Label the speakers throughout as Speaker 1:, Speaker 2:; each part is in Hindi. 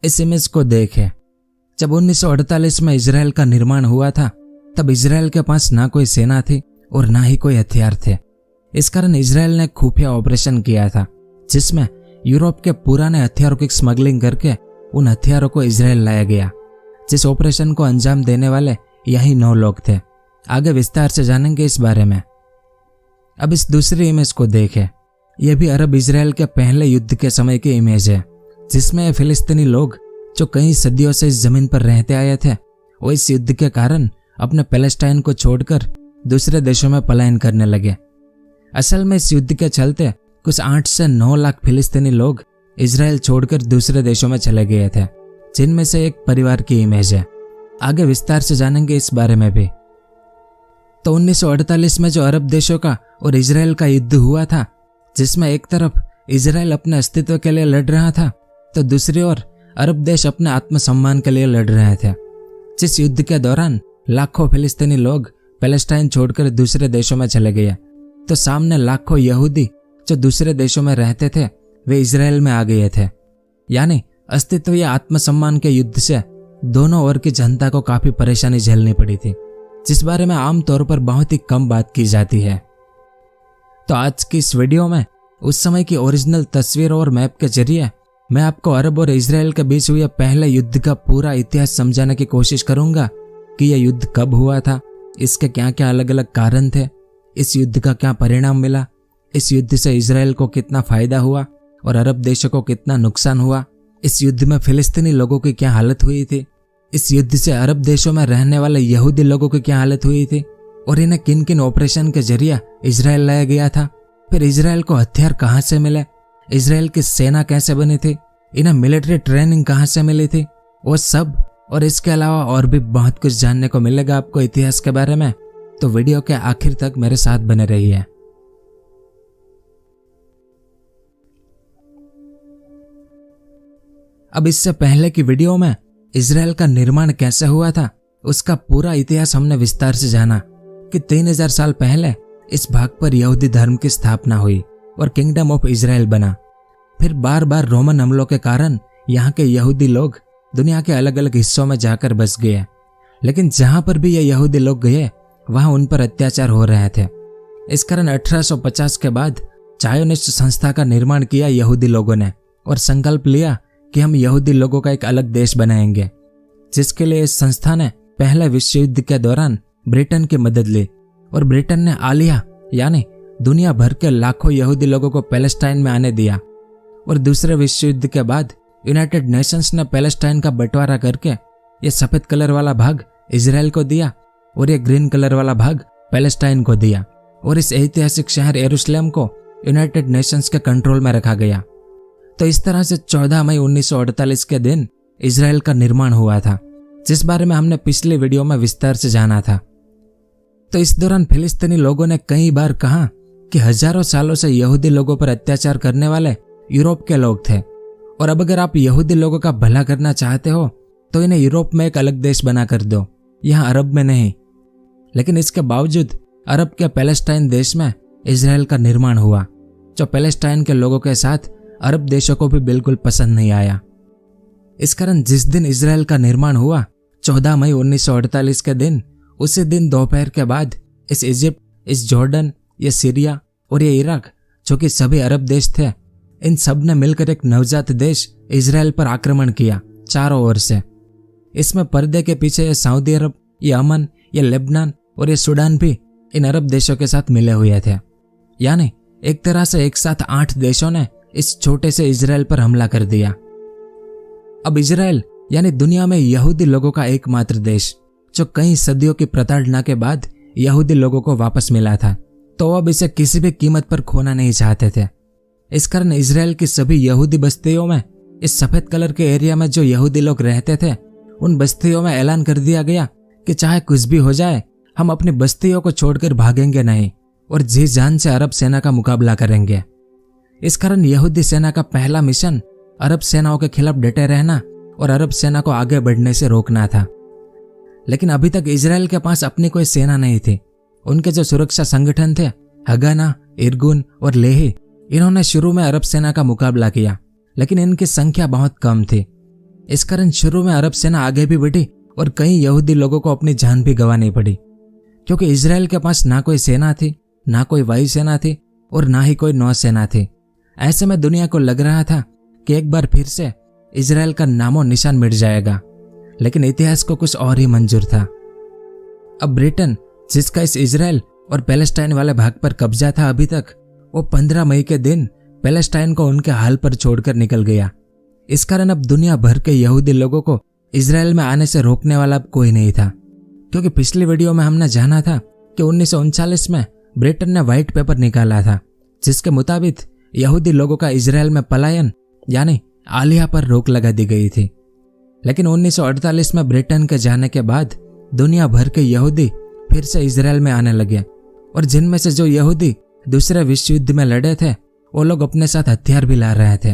Speaker 1: इस इमेज को देखें। जब 1948 में इजराइल का निर्माण हुआ था तब इजराइल के पास ना कोई सेना थी और ना ही कोई हथियार थे। इस कारण इजराइल ने खुफिया ऑपरेशन किया था जिसमें यूरोप के पुराने हथियारों की स्मगलिंग करके उन हथियारों को इजराइल लाया गया। जिस ऑपरेशन को अंजाम देने वाले यही 9 लोग थे। आगे विस्तार से जानेंगे इस बारे में। अब इस दूसरी इमेज को देखें। यह भी अरब इजराइल के पहले युद्ध के समय की इमेज है जिसमें फिलिस्तीनी लोग जो कई सदियों से इस जमीन पर रहते आए थे वो इस युद्ध के कारण अपने पैलेस्टाइन को छोड़कर दूसरे देशों में पलायन करने लगे। असल में इस युद्ध के चलते कुछ 8 से 9 लाख फिलिस्तीनी लोग इजराइल छोड़कर दूसरे देशों में चले गए थे, जिनमें से एक परिवार की इमेज है। आगे विस्तार से जानेंगे इस बारे में भी। तो 1948 में जो अरब देशों का और इजराइल का युद्ध हुआ था जिसमें एक तरफ इजराइल अपने अस्तित्व के लिए लड़ रहा था तो दूसरी ओर अरब देश अपने आत्मसम्मान के लिए लड़ रहे थे। जिस युद्ध के दौरान लाखों फिलिस्तीनी लोग पैलेस्टाइन छोड़कर दूसरे देशों में चले गए तो सामने लाखों यहूदी जो दूसरे देशों में रहते थे वे इजराइल में आ गए थे। यानी अस्तित्व या आत्मसम्मान के युद्ध से दोनों ओर की जनता को काफी परेशानी झेलनी पड़ी थी, जिस बारे में आमतौर पर बहुत ही कम बात की जाती है। तो आज की इस वीडियो में उस समय की ओरिजिनल तस्वीर और मैप के जरिए मैं आपको अरब और इजराइल के बीच हुए पहले युद्ध का पूरा इतिहास समझाने की कोशिश करूंगा कि यह युद्ध कब हुआ था, इसके क्या क्या अलग अलग कारण थे, इस युद्ध का क्या परिणाम मिला, इस युद्ध से इजराइल को कितना फायदा हुआ और अरब देशों को कितना नुकसान हुआ, इस युद्ध में फिलिस्तीनी लोगों की क्या हालत हुई थी, इस युद्ध से अरब देशों में रहने वाले यहूदी लोगों की क्या हालत हुई थी और इन्हें किन किन ऑपरेशन के जरिए इजराइल लाया गया था। फिर इजराइल को हथियार कहाँ से मिले, इजराइल की सेना कैसे बनी थी, इन्हें मिलिट्री ट्रेनिंग कहाँ से मिली थी, वो सब और इसके अलावा और भी बहुत कुछ जानने को मिलेगा आपको इतिहास के बारे में। तो वीडियो के आखिर तक मेरे साथ बने रहिए। अब इससे पहले की वीडियो में इजराइल का निर्माण कैसे हुआ था उसका पूरा इतिहास हमने विस्तार से जाना कि 3000 साल पहले इस भाग पर यहूदी धर्म की स्थापना हुई और किंगडम ऑफ इजराइल बना। फिर बार बार रोमन हमलों के कारण यहाँ के यहूदी लोग दुनिया के अलग अलग हिस्सों में जाकर बस गए, लेकिन जहां पर भी ये यहूदी लोग गए वहां उन पर अत्याचार हो रहे थे। इस कारण 1850 के बाद चायोनिस्ट संस्था का निर्माण किया यहूदी लोगों ने और संकल्प लिया कि हम यहूदी लोगों का एक अलग देश बनाएंगे, जिसके लिए इस संस्था ने पहले विश्व युद्ध के दौरान ब्रिटेन की मदद ली और ब्रिटेन ने आलिया यानी दुनिया भर के लाखों यहूदी लोगों को पैलेस्टाइन में आने दिया। और दूसरे विश्व युद्ध के बाद यूनाइटेड नेशंस ने पैलेस्टाइन का बंटवारा करके ये सफेद कलर वाला भाग इजराइल को दिया और ये ग्रीन कलर वाला भाग पैलेस्टाइन को दिया और इस ऐतिहासिक शहर यरूशलेम को यूनाइटेड नेशंस के कंट्रोल में रखा गया। तो इस तरह से 14 मई 1948 के दिन इजराइल का निर्माण हुआ था, जिस बारे में हमने पिछली वीडियो में विस्तार से जाना था। तो इस दौरान फिलिस्तीनी लोगों ने कई बार कहा कि हजारों सालों से यहूदी लोगों पर अत्याचार करने वाले यूरोप के लोग थे और अब अगर आप यहूदी लोगों का भला करना चाहते हो तो इन्हें यूरोप में एक अलग देश बना कर दो, यहाँ अरब में नहीं। लेकिन इसके बावजूद अरब के पैलेस्टाइन देश में इजराइल का निर्माण हुआ, जो पैलेस्टाइन के लोगों के साथ अरब देशों को भी बिल्कुल पसंद नहीं आया। इस कारण जिस दिन इजराइल का निर्माण हुआ 14 मई 1948 के दिन, उसी दिन दोपहर के बाद इस इजिप्ट, इस जॉर्डन, ये सीरिया और ये इराक जो कि सभी अरब देश थे, इन सब ने मिलकर एक नवजात देश इजराइल पर आक्रमण किया चारों ओर से। इसमें पर्दे के पीछे ये सऊदी अरब, ये अमन, ये लेबनान और ये सूडान भी इन अरब देशों के साथ मिले हुए थे। यानी एक तरह से एक साथ 8 देशों ने इस छोटे से इजराइल पर हमला कर दिया। अब इजराइल यानी दुनिया में यहूदी लोगों का एकमात्र देश जो कई सदियों की प्रताड़ना के बाद यहूदी लोगों को वापस मिला था, तो अब इसे किसी भी कीमत पर खोना नहीं चाहते थे। इस कारण इजराइल की सभी यहूदी बस्तियों में, इस सफेद कलर के एरिया में जो यहूदी लोग रहते थे, उन बस्तियों में ऐलान कर दिया गया कि चाहे कुछ भी हो जाए हम अपनी बस्तियों को छोड़कर भागेंगे नहीं और जी जान से अरब सेना का मुकाबला करेंगे। इस कारण यहूदी सेना का पहला मिशन अरब सेनाओं के खिलाफ डटे रहना और अरब सेना को आगे बढ़ने से रोकना था। लेकिन अभी तक इजराइल के पास अपनी कोई सेना नहीं थी। उनके जो सुरक्षा संगठन थे, हगाना, इरगुन और लेही, इन्होंने शुरू में अरब सेना का मुकाबला किया, लेकिन इनकी संख्या बहुत कम थी। इस कारण शुरू में अरब सेना आगे भी बढ़ी और कई यहूदी लोगों को अपनी जान भी गंवानी पड़ी, क्योंकि इजराइल के पास ना कोई सेना थी, ना कोई वायुसेना थी और ना ही कोई नौसेना थी। ऐसे में दुनिया को लग रहा था कि एक बार फिर से इजराइल का नामो निशान मिट जाएगा, लेकिन इतिहास को कुछ और ही मंजूर था। अब ब्रिटेन, जिसका इस इजराइल और पैलेस्टाइन वाले भाग पर कब्जा था अभी तक, वो 15 मई के दिन पैलेस्टाइन को उनके हाल पर छोड़कर निकल गया। इस कारण अब दुनिया भर के यहूदी लोगों को इजराइल में आने से रोकने वाला अब कोई नहीं था, क्योंकि पिछली वीडियो में हमने जाना था कि 1939 में ब्रिटेन ने व्हाइट पेपर निकाला था, जिसके मुताबिक यहूदी लोगों का इजराइल में पलायन यानी आलिया पर रोक लगा दी गई थी। लेकिन 1948 में ब्रिटेन के जाने के बाद दुनिया भर के यहूदी फिर से इजराइल में आने लगे, और जिनमें से जो यहूदी दूसरे विश्व युद्ध में लड़े थे वो लोग अपने साथ हथियार भी ला रहे थे,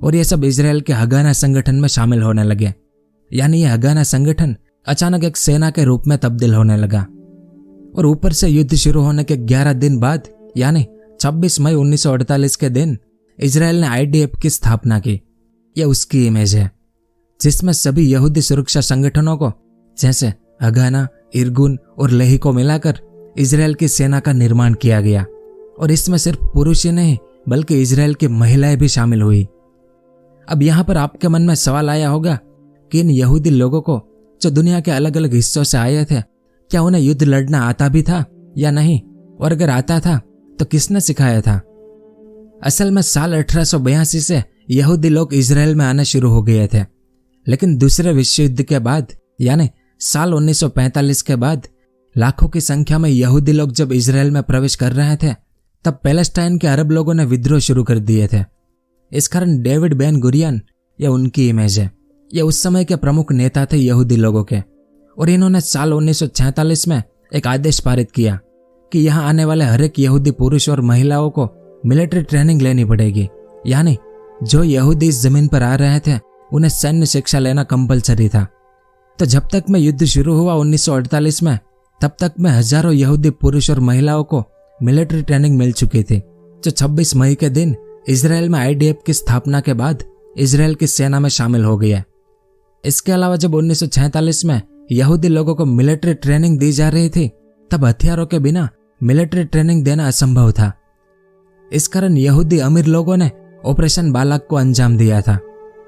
Speaker 1: और ये सब इजराइल के हगाना संगठन में शामिल होने लगे। यानी ये हगाना संगठन अचानक एक सेना के रूप में तब्दील होने लगा। और ऊपर से युद्ध शुरू होने के 11 दिन बाद यानी 26 मई 1948 के दिन इजराइल ने IDF की स्थापना की। यह उसकी इमेज है, जिसमें सभी यहूदी सुरक्षा संगठनों को जैसे हगाना, इरगुन और लेही को मिलाकर इजराइल की सेना का निर्माण किया गया, और इसमें सिर्फ पुरुष ही नहीं बल्कि इजराइल की महिलाएं भी शामिल हुई। अब यहाँ पर आपके मन में सवाल आया होगा कि इन यहूदी लोगों को जो दुनिया के अलग अलग हिस्सों से आए थे, क्या उन्हें युद्ध लड़ना आता भी था या नहीं, और अगर आता था तो किसने सिखाया था? असल में साल 1882 से यहूदी लोग इजराइल में आना शुरू हो गए थे, लेकिन दूसरे विश्व युद्ध के बाद यानी साल 1945 के बाद लाखों की संख्या में यहूदी लोग जब इजराइल में प्रवेश कर रहे थे, तब पैलेस्टाइन के अरब लोगों ने विद्रोह शुरू कर दिए थे। इस कारण डेविड बेन गुरियन, यह उनकी इमेज है। ये उस समय के प्रमुख नेता थे यहूदी लोगों के, और इन्होंने साल 1946 में एक आदेश पारित किया कि यहाँ आने वाले हर एक यहूदी पुरुष और महिलाओं को मिलिट्री ट्रेनिंग लेनी पड़ेगी। यानी जो यहूदी इस जमीन पर आ रहे थे उन्हें सैन्य शिक्षा लेना कंपलसरी था। तो जब तक में युद्ध शुरू हुआ 1948 में, तब तक में हजारों यहूदी पुरुष और महिलाओं को मिलिट्री ट्रेनिंग मिल चुकी थी, जो 26 मई के दिन इजराइल में IDF की स्थापना के बाद इजराइल की सेना में शामिल हो गया। इसके अलावा जब 1946 में यहूदी लोगों को मिलिट्री ट्रेनिंग दी जा रही थी, तब हथियारों के बिना मिलिट्री ट्रेनिंग देना असंभव था। इस कारण यहूदी अमीर लोगों ने ऑपरेशन बालाक को अंजाम दिया था,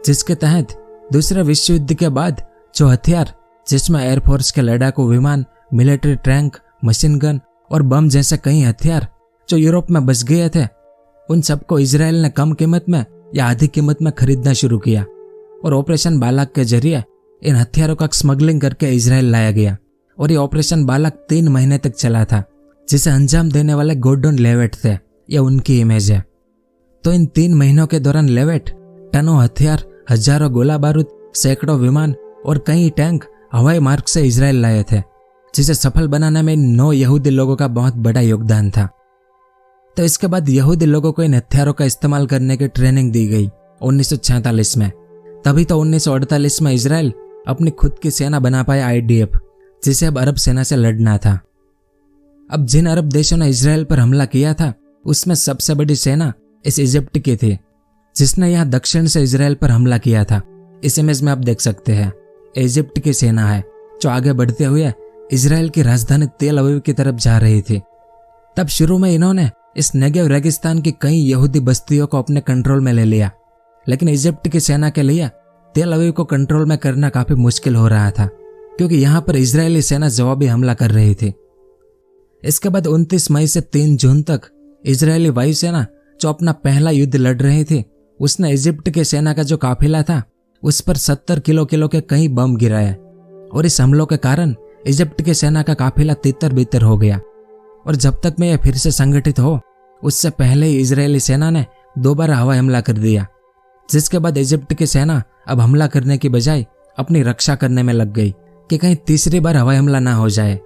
Speaker 1: जिसके तहत दूसरे विश्व युद्ध के बाद जो हथियार, जिसमें एयरफोर्स के लड़ाकू विमान, मिलिट्री टैंक, मशीन गन और बम जैसे कई हथियार जो यूरोप में बच गए थे, उन सबको इजराइल ने कम कीमत में या आधी कीमत में खरीदना शुरू किया, और ऑपरेशन बालाक के जरिए इन हथियारों का स्मगलिंग करके इजराइल लाया गया। और ये ऑपरेशन बालाक 3 महीने तक चला था, जिसे अंजाम देने वाले गोर्डन लेविट थे। यह उनकी इमेज है। तो इन 3 महीनों के दौरान लेविट टनों हथियार, हजारों गोला बारूद, सैकड़ों विमान और कई टैंक हवाई मार्ग से इजराइल लाए थे, जिसे सफल बनाने में 9 यहूदी लोगों का बहुत बड़ा योगदान था। तो इसके बाद यहूदी लोगों को इन हथियारों का इस्तेमाल करने की ट्रेनिंग दी गई 1946 में। तभी तो 1948 में इजराइल अपनी खुद की सेना बना पाया IDF, जिसे अब अरब सेना से लड़ना था। अब जिन अरब देशों ने इजराइल पर हमला किया था, उसमें सबसे बड़ी सेना इस इजिप्ट की थी, जिसने यहाँ दक्षिण से इजराइल पर हमला किया था। इस इमेज में आप देख सकते हैं, इजिप्ट की सेना है जो आगे बढ़ते हुए इजराइल की राजधानी तेल अवीव की तरफ जा रही थी। तब शुरू में इन्होंने इस नेगेव रेगिस्तान की कई यहूदी बस्तियों को अपने कंट्रोल में ले लिया, लेकिन इजिप्ट की सेना के लिए तेल अवीव को कंट्रोल में करना काफी मुश्किल हो रहा था, क्योंकि यहाँ पर इजरायली सेना जवाबी हमला कर रही थी। इसके बाद 29 मई से 3 जून तक इजरायली वायुसेना जो अपना पहला युद्ध लड़ रही थी, उसने इजिप्ट के सेना का जो काफिला था उस पर 70 किलो के कई बम गिराए, और इस हमलों के कारण इजिप्ट की सेना का काफिला तितर बितर हो गया। और जब तक में यह फिर से संगठित हो, उससे पहले ही इजरायली सेना ने दोबारा हवाई हमला कर दिया, जिसके बाद इजिप्ट की सेना अब हमला करने की बजाय अपनी रक्षा करने में लग गई कि कहीं तीसरी बार हवाई हमला ना हो जाए।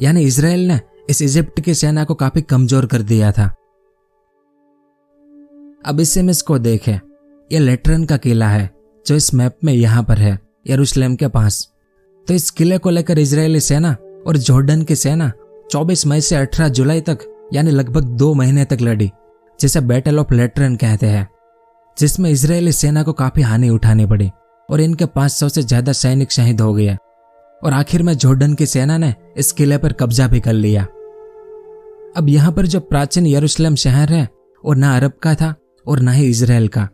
Speaker 1: यानी इजराइल ने इस इजिप्ट की सेना को काफी कमजोर कर दिया था। अब इस इमेज को देखें, यह लेट्रन का किला है जो इस मैप में यहाँ पर है, यरूशलेम के पास। तो इस किले को लेकर इजरायली सेना और जॉर्डन की सेना 24 मई से 18 जुलाई तक यानी लगभग 2 महीने तक लड़ी, जिसे बैटल ऑफ लेट्रन कहते हैं, जिसमें इजरायली सेना को काफी हानि उठानी पड़ी। और इनके 500 से ज्यादा सैनिक शहीद हो गए और आखिर में जॉर्डन की सेना ने इस किले पर कब्जा भी कर लिया। अब यहाँ पर जो प्राचीन यरूशलेम शहर है वो ना अरब का था और ना ही इजराइल का।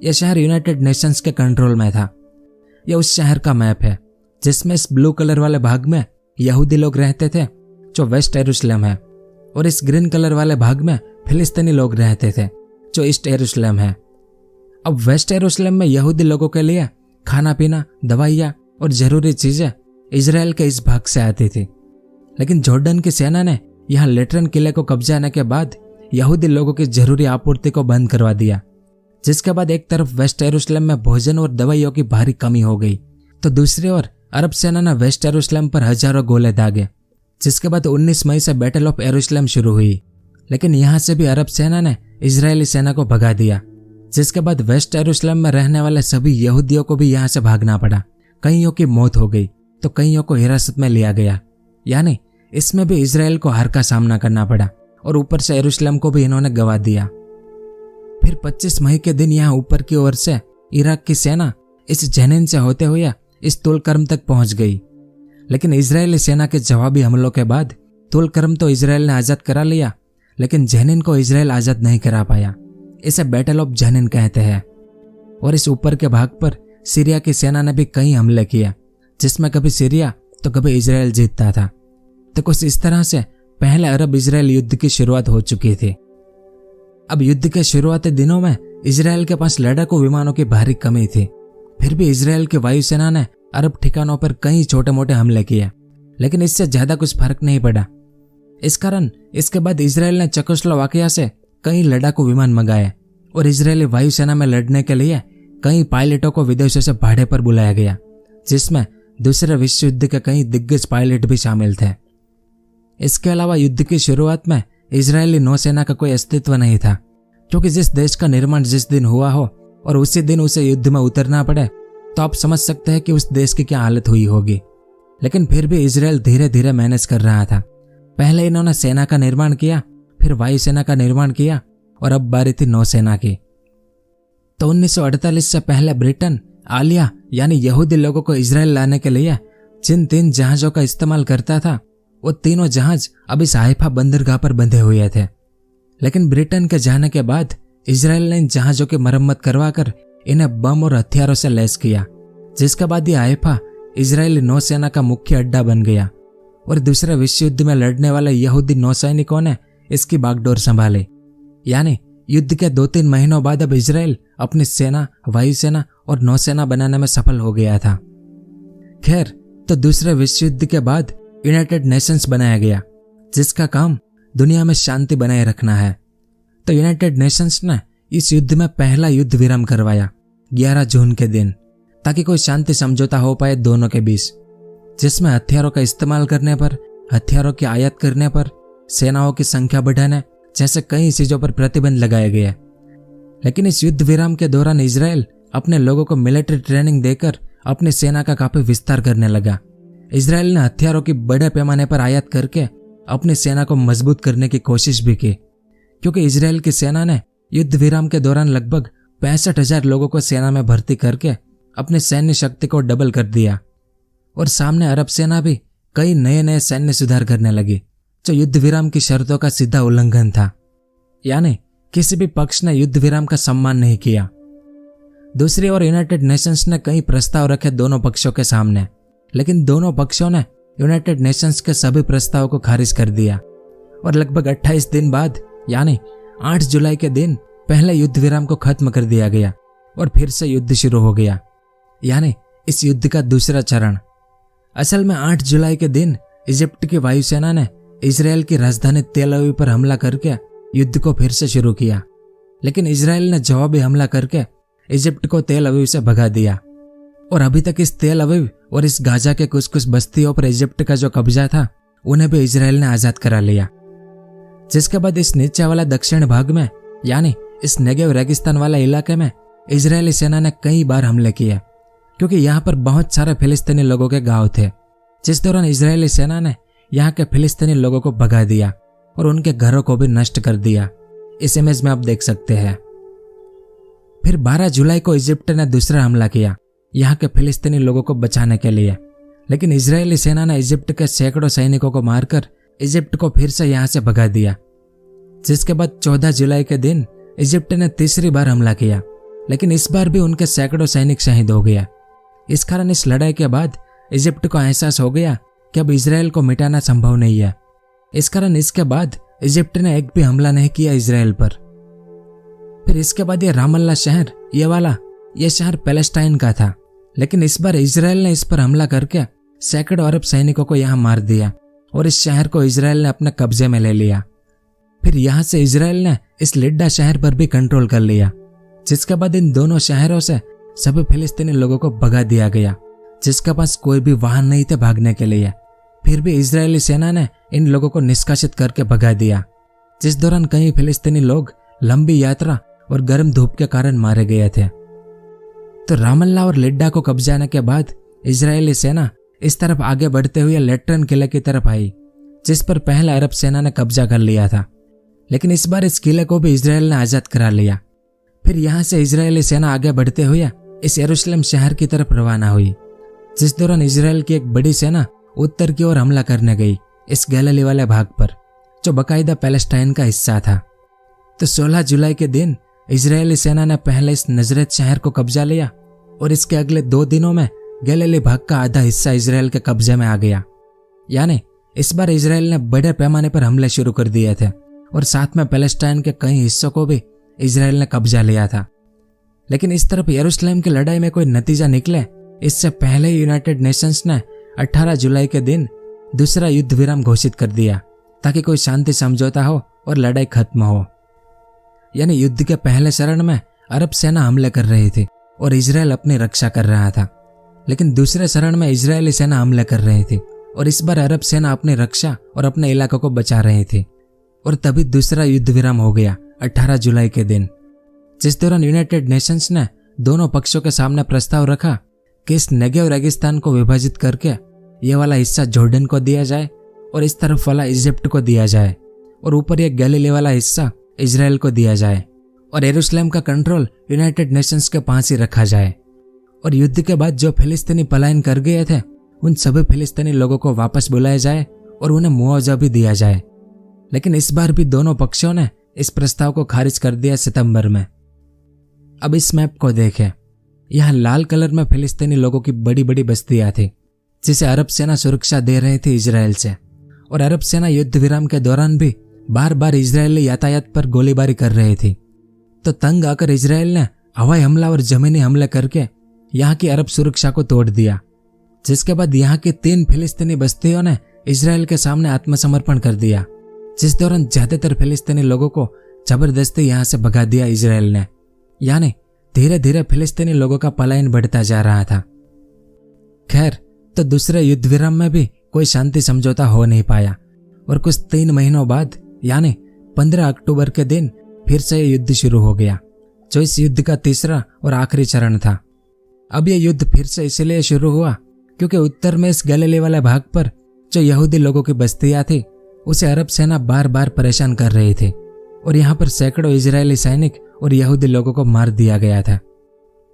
Speaker 1: यह शहर यूनाइटेड नेशंस के कंट्रोल में था। यह उस शहर का मैप है जिसमें इस ब्लू कलर वाले भाग में यहूदी लोग रहते थे जो वेस्ट यरूशलेम है, और इस ग्रीन कलर वाले भाग में फिलिस्तीनी लोग रहते थे जो ईस्ट यरूशलेम है। अब वेस्ट यरूशलेम में यहूदी लोगों के लिए खाना पीना, दवाइयाँ और जरूरी चीजें इजराइल के इस भाग से आती थी, लेकिन जॉर्डन की सेना ने यहाँ लेट्रन किले को कब्जाने के बाद यहूदी लोगों की जरूरी आपूर्ति को बंद करवा दिया, जिसके बाद एक तरफ वेस्ट यरूशलेम में भोजन और दवाइयों की भारी कमी हो गई, तो दूसरी ओर अरब सेना ने वेस्ट यरूशलेम पर हजारों गोले दागे, जिसके बाद 19 मई से बैटल ऑफ यरूशलेम शुरू हुई। लेकिन यहाँ से भी अरब सेना ने इजरायली सेना को भगा दिया, जिसके बाद वेस्ट यरूशलेम में रहने वाले सभी यहूदियों को भी यहाँ से भागना पड़ा। कईयों की मौत हो गई तो कईयों को हिरासत में लिया गया, यानी इसमें भी इजराइल को हार का सामना करना पड़ा और ऊपर से यरूशलेम को भी इन्होंने गंवा दिया। फिर 25 मई के दिन यहाँ ऊपर की ओर से इराक की सेना इस जेनिन से होते हुए इस तुलकर्म तक पहुंच गई, लेकिन इजरायली सेना के जवाबी हमलों के बाद तुलकर्म तो इजराइल ने आजाद करा लिया, लेकिन जेनिन को इजराइल आजाद नहीं करा पाया। इसे बैटल ऑफ जेनिन कहते हैं। और इस ऊपर के भाग पर सीरिया की सेना ने भी कई हमले किए, जिसमें कभी सीरिया तो कभी इजराइल जीतता था। तो कुछ इस तरह से पहले अरब इजराइल युद्ध की शुरुआत हो चुकी थी। अब युद्ध के शुरुआती दिनों में इजराइल के पास लड़ाकू विमानों की भारी कमी थी, फिर भी इजराइल की वायुसेना ने अरब ठिकानों पर कई छोटे मोटे हमले किए, लेकिन इससे ज्यादा कुछ फर्क नहीं पड़ा। इस कारण इसके बाद इजराइल ने चेकोस्लोवाकिया से कई लड़ाकू विमान मंगाए और इजरायली वायुसेना में लड़ने के लिए कई पायलटों को विदेशों से भाड़े पर बुलाया गया, जिसमें दूसरे विश्व युद्ध के कई दिग्गज पायलट भी शामिल थे। इसके अलावा युद्ध की शुरुआत में इजरायली नौसेना का कोई अस्तित्व नहीं था, क्योंकि जिस देश का निर्माण जिस दिन हुआ हो और उसी दिन उसे युद्ध में उतरना पड़े, तो आप समझ सकते हैं कि उस देश की क्या हालत हुई होगी। लेकिन फिर भी इजराइल धीरे धीरे मैनेज कर रहा था। पहले इन्होंने सेना का निर्माण किया, फिर वायुसेना का निर्माण किया और अब बारी थी नौसेना की। तो 1948 से पहले ब्रिटेन आलिया यानी यहूदी लोगों को इजराइल लाने के लिए जिन 3 जहाजों का इस्तेमाल करता था, वो तीनों जहाज अब इस हाइफा बंदरगाह पर बंधे हुए थे। लेकिन ब्रिटेन के जाने के बाद इजराइल ने इन जहाजों की मरम्मत करवाकर इन्हें बम और हथियारों से लैस किया, जिसके बाद ये हाइफा इजरायली नौसेना का मुख्य अड्डा बन गया और दूसरे विश्व युद्ध में लड़ने वाले यहूदी नौसैनिकों ने इसकी बागडोर संभाली। यानी युद्ध के 2-3 महीनों बाद अब इजराइल अपनी सेना, वायुसेना और नौसेना बनाने में सफल हो गया था। खैर, तो दूसरे विश्व युद्ध के बाद यूनाइटेड नेशंस बनाया गया, जिसका काम दुनिया में शांति बनाए रखना है। तो यूनाइटेड नेशंस ने इस युद्ध में पहला युद्ध विराम करवाया 11 जून के दिन, ताकि कोई शांति समझौता हो पाए दोनों के बीच, जिसमें हथियारों का इस्तेमाल करने पर, हथियारों की आयात करने पर, सेनाओं की संख्या बढ़ाने जैसे कई चीजों पर प्रतिबंध लगाए गए। लेकिन इस युद्ध विराम के दौरान इजराइल अपने लोगों को मिलिट्री ट्रेनिंग देकर अपनी सेना का काफी विस्तार करने लगा। इजराइल ने हथियारों की बड़े पैमाने पर आयात करके अपनी सेना को मजबूत करने की कोशिश भी की, क्योंकि इजराइल की सेना ने युद्ध विराम के दौरान लगभग 65,000 लोगों को सेना में भर्ती करके अपनी सैन्य शक्ति को डबल कर दिया। और सामने अरब सेना भी कई नए नए सैन्य सुधार करने लगी, जो युद्ध विराम की शर्तों का सीधा उल्लंघन था। यानी किसी भी पक्ष ने युद्ध विराम का सम्मान नहीं किया। दूसरी ओर यूनाइटेड नेशंस ने कई प्रस्ताव रखे दोनों पक्षों के सामने, लेकिन दोनों पक्षों ने यूनाइटेड नेशंस के सभी प्रस्तावों को खारिज कर दिया और लगभग 28 दिन बाद यानी 8 जुलाई के दिन पहले युद्ध विराम को खत्म कर दिया गया और फिर से युद्ध शुरू हो गया, यानी इस युद्ध का दूसरा चरण। असल में 8 जुलाई के दिन इजिप्ट की वायुसेना ने इजराइल की राजधानी तेल अवीव पर हमला करके युद्ध को फिर से शुरू किया, लेकिन इजराइल ने जवाबी हमला करके इजिप्ट को तेल अवीव से भगा दिया। और अभी तक इस तेल अवीव और इस गाजा के कुछ कुछ बस्तियों पर इजिप्ट का जो कब्जा था, उन्हें भी इजराइल ने आजाद करा लिया। जिसके बाद इस नीचे वाला दक्षिण भाग में यानी इस नेगेव रेगिस्तान वाले इलाके में इजरायली सेना ने कई बार हमले किए, क्योंकि यहाँ पर बहुत सारे फिलिस्तीनी लोगों के गांव थे, जिस दौरान इजरायली सेना ने यहाँ के फिलिस्तीनी लोगों को भगा दिया और उनके घरों को भी नष्ट कर दिया। इस इमेज में आप देख सकते हैं। फिर 12 जुलाई को इजिप्ट ने दूसरा हमला किया, यहाँ के फिलिस्तीनी लोगों को बचाने के लिए। लेकिन इजरायली सेना ने इजिप्ट के सैकड़ों सैनिकों को मारकर इजिप्ट को फिर से यहाँ से भगा दिया, जिसके बाद 14 जुलाई के दिन इजिप्ट ने तीसरी बार हमला किया, लेकिन इस बार भी उनके सैकड़ों सैनिक शहीद हो गया। इस कारण इस लड़ाई के बाद इजिप्ट को एहसास हो गया कि अब इजराइल को मिटाना संभव नहीं है। इस कारण इसके बाद इजिप्ट ने एक भी हमला नहीं किया इजराइल पर। फिर इसके बाद ये रामल्ला शहर, ये शहर पैलेस्टाइन का था, लेकिन इस बार इजराइल ने इस पर हमला करके सैकड़ों अरब सैनिकों को यहाँ मार दिया और इस शहर को इजराइल ने अपने कब्जे में ले लिया। फिर यहाँ से इजराइल ने इस लिड्डा शहर पर भी कंट्रोल कर लिया, जिसके बाद इन दोनों शहरों से सभी फिलिस्तीनी लोगों को भगा दिया गया, जिसके पास कोई भी वाहन नहीं थे भागने के लिए। फिर भी इजरायली सेना ने इन लोगों को निष्कासित करके भगा दिया, जिस दौरान कई फिलिस्तीनी लोग लंबी यात्रा और गर्म धूप के कारण मारे गए थे। तो रामल्ला और लिड्डा को कब्जाने के बाद इजरायली सेना इस तरफ आगे बढ़ते हुए लेट्रन किले की तरफ आई, जिस पर पहले अरब सेना ने कब्जा कर लिया था। लेकिन इस बार इस किले को भी इजराइल ने आजाद करा लिया। फिर यहाँ से इजरायली सेना आगे बढ़ते हुए इस यरूशलेम शहर की तरफ रवाना हुई, जिस दौरान इजराइल की एक बड़ी सेना उत्तर की ओर हमला करने गई इस गैलीली वाले भाग पर, जो बाकायदा पैलेस्टाइन का हिस्सा था। तो 16 जुलाई के दिन इजरायली सेना ने पहले इस नजरेत शहर को कब्जा लिया और इसके अगले 2 दिनों में गैलीली भाग का आधा हिस्सा इजराइल के कब्जे में आ गया। यानी इस बार इजराइल ने बड़े पैमाने पर हमले शुरू कर दिए थे और साथ में पैलेस्टाइन के कई हिस्सों को भी इजराइल ने कब्जा लिया था। लेकिन इस तरफ यरूशलेम की लड़ाई में कोई नतीजा निकले इससे पहले ही यूनाइटेड नेशंस ने 18 जुलाई के दिन दूसरा युद्ध विराम घोषित कर दिया, ताकि कोई शांति समझौता हो और लड़ाई खत्म हो। यानी युद्ध के पहले चरण में अरब सेना हमले कर रही थी और इजराइल अपनी रक्षा कर रहा था, लेकिन दूसरे चरण में इजरायली सेना हमले कर रही थी और इस बार अरब सेना अपनी रक्षा और अपने इलाकों को बचा रही थी। और तभी दूसरा युद्ध विराम हो गया 18 जुलाई के दिन, जिस दौरान यूनाइटेड नेशंस ने दोनों पक्षों के सामने प्रस्ताव रखा कि इस नेगेव रेगिस्तान को विभाजित करके ये वाला हिस्सा जॉर्डन को दिया जाए और इस तरफ वाला इजिप्ट को दिया जाए और ऊपर ये गैलीली वाला हिस्सा इजराइल को दिया जाए और यरूशलेम का कंट्रोल यूनाइटेड नेशंस के पास ही रखा जाए। और युद्ध के बाद जो फिलिस्तीनी पलायन कर गए थे उन सभी फिलिस्तीनी लोगों को वापस बुलाया जाए और उन्हें मुआवजा भी दिया जाए। लेकिन इस बार भी दोनों पक्षों ने इस प्रस्ताव को खारिज कर दिया सितंबर में। अब इस मैप को देखें, यहाँ लाल कलर में फिलिस्तीनी लोगों की बड़ी बड़ी बस्तियां थी, जिसे अरब सेना सुरक्षा दे रही थी इजराइल से। और अरब सेना युद्ध विराम के दौरान भी बार बार इजरायली यातायात पर गोलीबारी कर रही थी। तो तंग आकर इजराइल ने हवाई हमला और जमीनी हमले करके यहाँ की अरब सुरक्षा को तोड़ दिया, जिसके बाद यहाँ की 3 फिलिस्तीनी बस्तियों ने इजराइल के सामने आत्मसमर्पण कर दिया, जिस दौरान ज्यादातर फिलिस्तीनी लोगों को जबरदस्ती यहाँ से भगा दिया इजराइल ने। यानी धीरे धीरे फिलिस्तीनी लोगों का पलायन बढ़ता जा रहा था। खैर, तो दूसरे युद्ध विराम में भी कोई शांति समझौता हो नहीं पाया और कुछ 3 महीनों बाद यानी 15 अक्टूबर के दिन फिर से युद्ध शुरू हो गया, जो इस युद्ध का तीसरा और आखिरी चरण था। अब यह युद्ध फिर से इसलिए शुरू हुआ क्योंकि उत्तर में इस गैलीली वाले भाग पर जो यहूदी लोगों की बस्तियां थी उसे अरब सेना बार बार परेशान कर रही थी और यहाँ पर सैकड़ों इजरायली सैनिक और यहूदी लोगों को मार दिया गया था।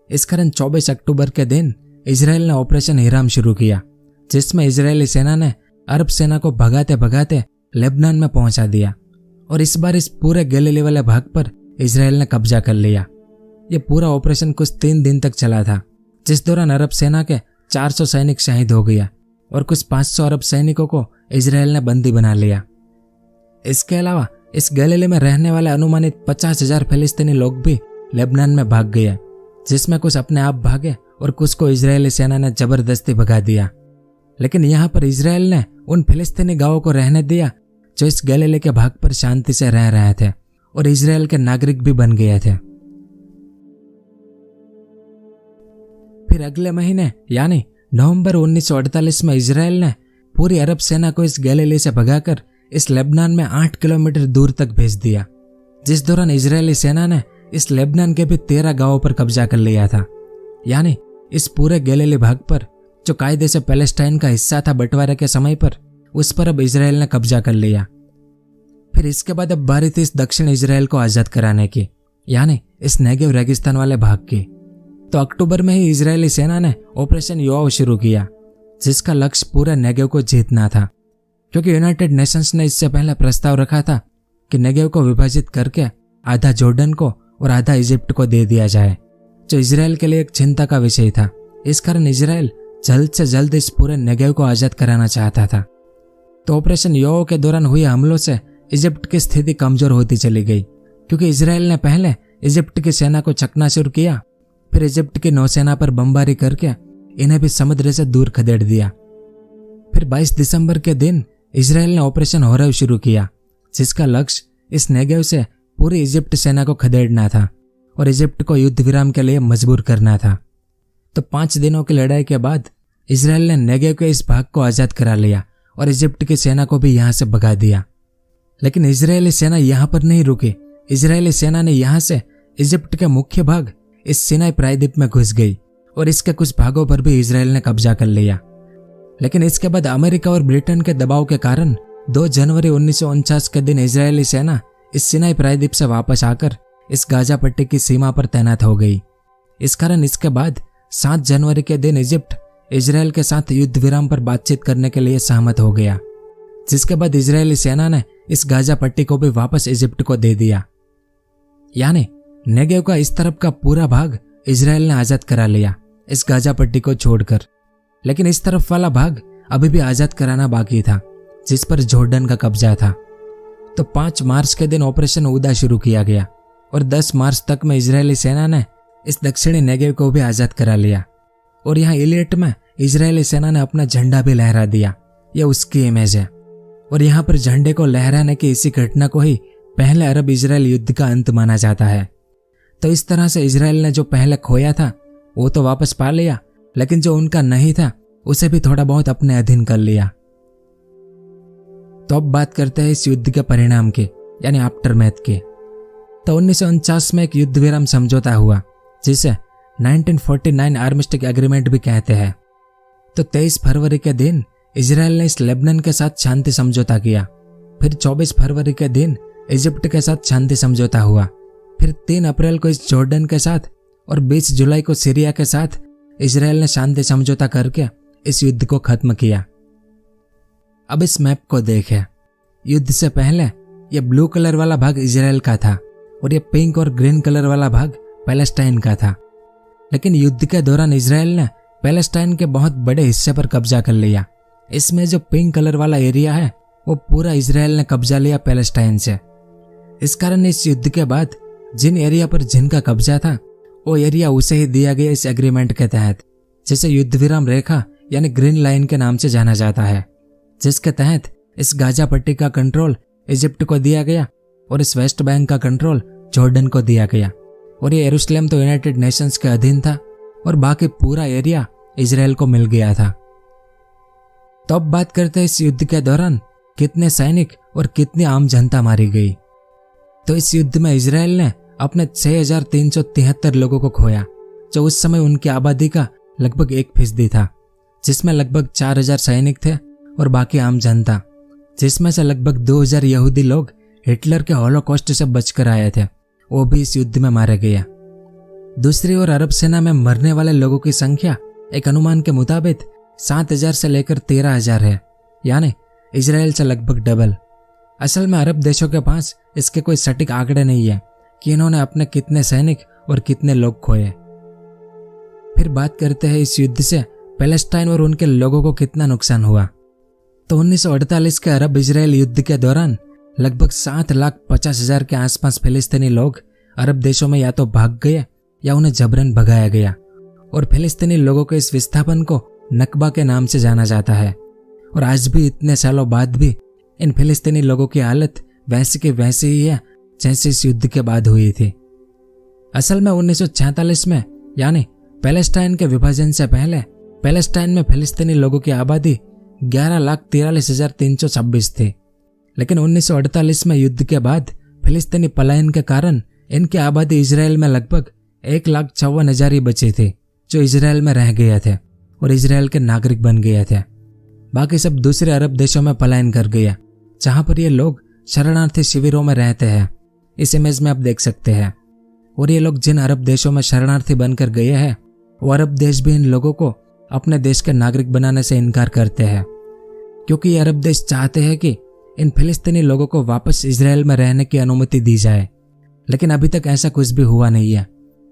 Speaker 1: इस कारण 24 अक्टूबर के दिन इजराइल ने ऑपरेशन हिराम शुरू किया, जिसमें इजरायली सेना ने अरब सेना को भगाते भगाते लेबनान में पहुंचा दिया और इस बार इस पूरे गैलीली वाले भाग पर इजराइल ने कब्जा कर लिया। ये पूरा ऑपरेशन कुछ 3 दिन तक चला था, जिस दौरान अरब सेना के 400 सैनिक शहीद हो गया और कुछ 500 अरब सैनिकों को इजराइल ने बंदी बना लिया। इसके अलावा इस गैलीली में रहने वाले अनुमानित 50,000 फिलिस्तीनी लोग भी लेबनान में भाग गए, जिसमें कुछ अपने आप भागे और कुछ को इजरायली सेना ने जबरदस्ती भगा दिया। लेकिन यहाँ पर इजराइल ने उन फिलिस्तीनी गांवों को रहने दिया जो इस गैलीली के भाग पर शांति से रह रहे थे और इजराइल के नागरिक भी बन गए थे। फिर अगले महीने यानी नवंबर 1948 में इजराइल ने पूरी अरब सेना को इस गैलीली से भगाकर इस लेबनान में 8 किलोमीटर दूर तक भेज दिया, जिस दौरान इजरायली सेना ने इस लेबनान के भी 13 गांवों पर कब्जा कर लिया था। यानी इस पूरे गैलीली भाग पर जो कायदे से पैलेस्टाइन का हिस्सा था बंटवारे के समय पर, उस पर अब इजराइल ने कब्जा कर लिया। फिर इसके बाद अब बारी थी इस दक्षिण इजराइल को आजाद कराने की, यानी इस नेगेव रेगिस्तान वाले भाग की। तो अक्टूबर में ही इजरायली सेना ने ऑपरेशन योआव शुरू किया, जिसका लक्ष्य पूरे नेगेव को जीतना था, क्योंकि यूनाइटेड नेशंस ने इससे पहले प्रस्ताव रखा था कि नेगेव को विभाजित करके आधा जॉर्डन को और आधा इजिप्ट को दे दिया जाए, जो इजराइल के लिए एक चिंता का विषय था। इस कारण इजराइल जल्द से जल्द इस पूरे नेगेव को आजाद कराना चाहता था। तो ऑपरेशन योआव के दौरान हुए हमलों से इजिप्ट की स्थिति कमजोर होती चली गई, क्योंकि इजराइल ने पहले इजिप्ट की सेना को चकनाचूर किया, फिर इजिप्ट की नौसेना पर बमबारी करके इन्हें भी समुद्र से दूर खदेड़ दिया। फिर 22 दिसंबर के दिन इजराइल ने ऑपरेशन होरेव शुरू किया, जिसका लक्ष्य इस नेगेव से पूरी इजिप्ट सेना को खदेड़ना था और इजिप्ट को युद्ध विराम के लिए मजबूर करना था। तो 5 दिनों की लड़ाई के बाद इजराइल ने नेगेव के इस भाग को आजाद करा लिया और इजिप्ट की सेना को भी यहां से भगा दिया। लेकिन इजरायली सेना यहां पर नहीं रुकी। इजरायली सेना ने यहां से इजिप्ट के मुख्य भाग इस सिनाई प्रायद्वीप में घुस गई और इसके कुछ भागों पर भी इजराइल ने कब्जा कर लिया। लेकिन इसके बाद अमेरिका और ब्रिटेन के दबाव के कारण 2 जनवरी 1949 के दिन इजरायली सेना इस सिनाई प्रायद्वीप से वापस आकर इस गाजा पट्टी की सीमा पर तैनात हो गई। इस कारण इसके बाद 7 जनवरी के दिन इजिप्ट इजराइल के साथ युद्ध विराम पर बातचीत करने के लिए सहमत हो गया, जिसके बाद इजरायली सेना ने इस गाजा पट्टी को भी वापस इजिप्ट को दे दिया। यानी नेगेव का इस तरफ का पूरा भाग इजराइल ने आजाद करा लिया इस गाजा पट्टी को छोड़कर। लेकिन इस तरफ वाला भाग अभी भी आजाद कराना बाकी था, जिस पर जॉर्डन का कब्जा था। तो 5 मार्च के दिन ऑपरेशन ऊदा शुरू किया गया और 10 मार्च तक में इजरायली सेना ने इस दक्षिणी नेगेव को भी आजाद करा लिया। और यहाँ इलियट में इजरायली सेना ने अपना झंडा भी लहरा दिया। यह उसकी इमेज है। और यहाँ पर झंडे को लहराने की इसी घटना को ही पहले अरब इजरायल युद्ध का अंत माना जाता है। तो इस तरह से इजराइल ने जो पहले खोया था वो तो वापस पा लिया, लेकिन जो उनका नहीं था उसे भी थोड़ा बहुत अपने अधीन कर लिया। तो अब बात करते हैं इस युद्ध के परिणाम की, यानी आफ्टरमैथ की। तो 1949 में एक युद्ध विराम समझौता हुआ, जिसे 1949 आर्मिस्टिक एग्रीमेंट भी कहते हैं। तो 23 फरवरी के दिन इजराइल ने इस लेबनान के साथ शांति समझौता किया। फिर 24 फरवरी के दिन इजिप्ट के साथ शांति समझौता हुआ। फिर 3 अप्रैल को इस जॉर्डन के साथ और 20 जुलाई को सीरिया के साथ इजराइल ने शांति समझौता करके इस युद्ध को खत्म किया। अब इस मैप को देखें। युद्ध से पहले यह ब्लू कलर वाला भाग इजराइल का था और यह पिंक और ग्रीन कलर वाला भाग पैलेस्टाइन का था। लेकिन युद्ध के दौरान इजराइल ने पैलेस्टाइन के बहुत बड़े हिस्से पर कब्जा कर लिया। इसमें जो पिंक कलर वाला एरिया है वो पूरा इजराइल ने कब्जा लिया पैलेस्टाइन से। इस कारण इस युद्ध के बाद जिन एरिया पर जिनका कब्जा था वो एरिया उसे ही दिया गया इस एग्रीमेंट के तहत, जिसे युद्ध विराम रेखा यानी ग्रीन लाइन के नाम से जाना जाता है, जिसके तहत इस गाजा पट्टी का कंट्रोल इजिप्ट को दिया गया और इस वेस्ट बैंक का कंट्रोल जॉर्डन को दिया गया। और ये यरूशलेम तो यूनाइटेड नेशंस के अधीन था और बाकी पूरा एरिया इजराइल को मिल गया था। तो अब बात करते हैं इस युद्ध के दौरान कितने सैनिक और कितनी आम जनता मारी गई। तो इस युद्ध में इजराइल ने अपने 6373 लोगों को खोया, जो उस समय उनकी आबादी का लगभग 1% था, जिसमें लगभग 4000 सैनिक थे और बाकी आम जनता, जिसमें से लगभग 2000 यहूदी लोग हिटलर के हॉलोकॉस्ट से बचकर आए थे, वो भी इस युद्ध में मारे गए। दूसरी ओर अरब सेना में मरने वाले लोगों की संख्या एक अनुमान के मुताबिक 7000 से लेकर 13000 है, यानी इजराइल से लगभग डबल। असल में अरब देशों के पास इसके कोई सटीक आंकड़े नहीं है कि इन्होंने अपने कितने सैनिक और कितने लोग खोए। फिर बात करते हैं इस युद्ध से पैलेस्टाइन और उनके लोगों को कितना नुकसान हुआ। तो 1948 के अरब इजराइल युद्ध के दौरान लगभग 7,50,000 के आसपास फिलिस्तीनी लोग अरब देशों में या तो भाग गए या उन्हें जबरन भगाया गया। और फिलिस्तीनी लोगों के इस विस्थापन को नकबा के नाम से जाना जाता है। और आज भी इतने सालों बाद भी इन फिलिस्तीनी लोगों की हालत वैसी की वैसी ही है जैसे इस युद्ध के बाद हुई थी। असल में 1946 में यानी पैलेस्टाइन के विभाजन से पहले पैलेस्टाइन में फिलिस्तीनी लोगों की आबादी 11,43,326 थी। लेकिन 1948 में युद्ध के बाद फिलिस्तीनी पलायन के कारण इनकी आबादी इजराइल में लगभग 1,54,000 ही बची थी, जो इजराइल में रह गए थे और इजराइल के नागरिक बन गए थे। बाकी सब दूसरे अरब देशों में पलायन कर गया, जहां पर ये लोग शरणार्थी शिविरों में रहते हैं। इस इमेज में आप देख सकते हैं। और ये लोग जिन अरब देशों में शरणार्थी बनकर गए हैं, वो अरब देश भी इन लोगों को अपने देश के नागरिक बनाने से इनकार करते हैं, क्योंकि ये अरब देश चाहते हैं कि इन फिलिस्तीनी लोगों को वापस इजराइल में रहने की अनुमति दी जाए। लेकिन अभी तक ऐसा कुछ भी हुआ नहीं है।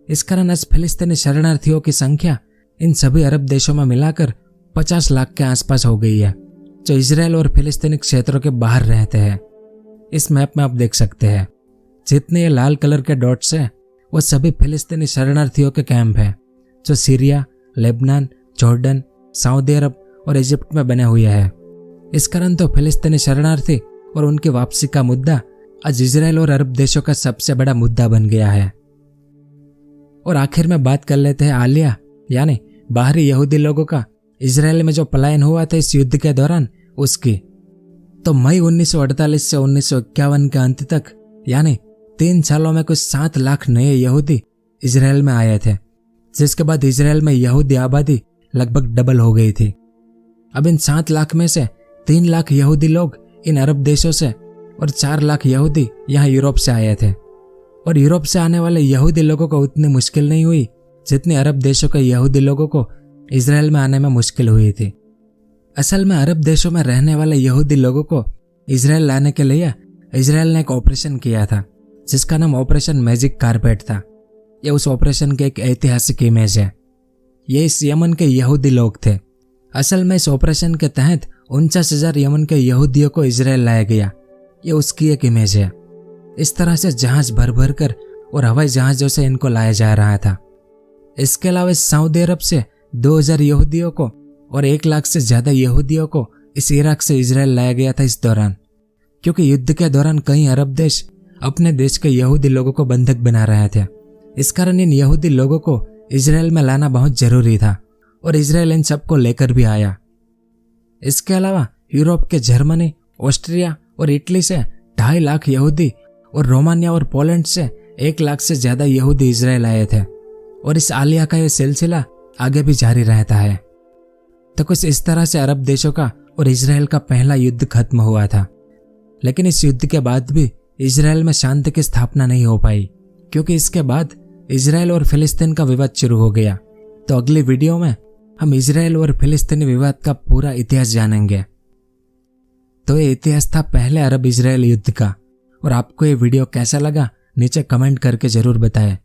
Speaker 1: इस कारण आज फिलिस्तीनी शरणार्थियों की संख्या इन सभी अरब देशों में मिलाकर 50 लाख के आसपास हो गई है, जो इजराइल और फिलिस्तीनी क्षेत्रों के बाहर रहते हैं। इस मैप में आप देख सकते हैं, जितने ये लाल कलर के डॉट्स हैं वो सभी फिलिस्तीनी शरणार्थियों के कैंप हैं, जो सीरिया, लेबनान, जॉर्डन, सऊदी अरब और इजिप्ट में बने हुए हैं। इस कारण तो फिलिस्तीनी शरणार्थी और उनकी वापसी का मुद्दा आज इजराइल और अरब देशों का सबसे बड़ा मुद्दा बन गया है। और आखिर में बात कर लेते हैं आलिया यानी बाहरी यहूदी लोगों का इजराइल में जो पलायन हुआ था इस युद्ध के दौरान उसकी। तो मई 1948 से 1951 के अंत तक यानी 3 सालों में कुछ 7 लाख नए यहूदी इजराइल में आए थे, जिसके बाद इजराइल में यहूदी आबादी लगभग डबल हो गई थी। अब इन 7 लाख में से 3 लाख यहूदी लोग इन अरब देशों से और 4 लाख यहूदी यहाँ यूरोप से आए थे। और यूरोप से आने वाले यहूदी लोगों को उतनी मुश्किल नहीं हुई जितनी अरब देशों के यहूदी लोगों को इजराइल में आने में मुश्किल हुई थी। असल में अरब देशों में रहने वाले यहूदी लोगों को इजराइल लाने के लिए इजराइल ने एक ऑपरेशन किया था, जिसका नाम ऑपरेशन मैजिक कारपेट था। यह उस ऑपरेशन की एक ऐतिहासिक इमेज है। ये इस यमन के यहूदी लोग थे। असल में इस ऑपरेशन के तहत 49,000 यमन के यहूदियों को इजराइल लाया गया। ये उसकी एक इमेज है। इस तरह से जहाज भर भर कर और हवाई जहाजों से इनको लाया जा रहा था। इसके अलावा सऊदी अरब से 2,000 यहूदियों को और 1 लाख से ज्यादा यहूदियों को इस इराक से इजराइल लाया गया था इस दौरान, क्योंकि युद्ध के दौरान कई अरब देश अपने देश के यहूदी लोगों को बंधक बना रहे थे। इस कारण इन यहूदी लोगों को इजराइल में लाना बहुत जरूरी था और इजराइल इन सबको लेकर भी आया। इसके अलावा यूरोप के जर्मनी, ऑस्ट्रिया और इटली से 2.5 लाख यहूदी और रोमानिया और पोलैंड से 1 लाख से ज्यादा यहूदी इजराइल आए थे। और इस आलिया का यह सिलसिला आगे भी जारी रहता है। तो कुछ इस तरह से अरब देशों का और इजराइल का पहला युद्ध खत्म हुआ था। लेकिन इस युद्ध के बाद भी इजराइल में शांति की स्थापना नहीं हो पाई, क्योंकि इसके बाद इजराइल और फिलिस्तीन का विवाद शुरू हो गया। तो अगली वीडियो में हम इजराइल और फिलिस्तीनी विवाद का पूरा इतिहास जानेंगे। तो ये इतिहास था पहले अरब इजराइल युद्ध का। और आपको ये वीडियो कैसा लगा नीचे कमेंट करके जरूर बताएं।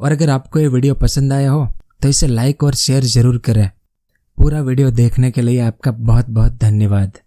Speaker 1: और अगर आपको ये वीडियो पसंद आया हो तो इसे लाइक और शेयर जरूर करें। पूरा वीडियो देखने के लिए आपका बहुत बहुत धन्यवाद।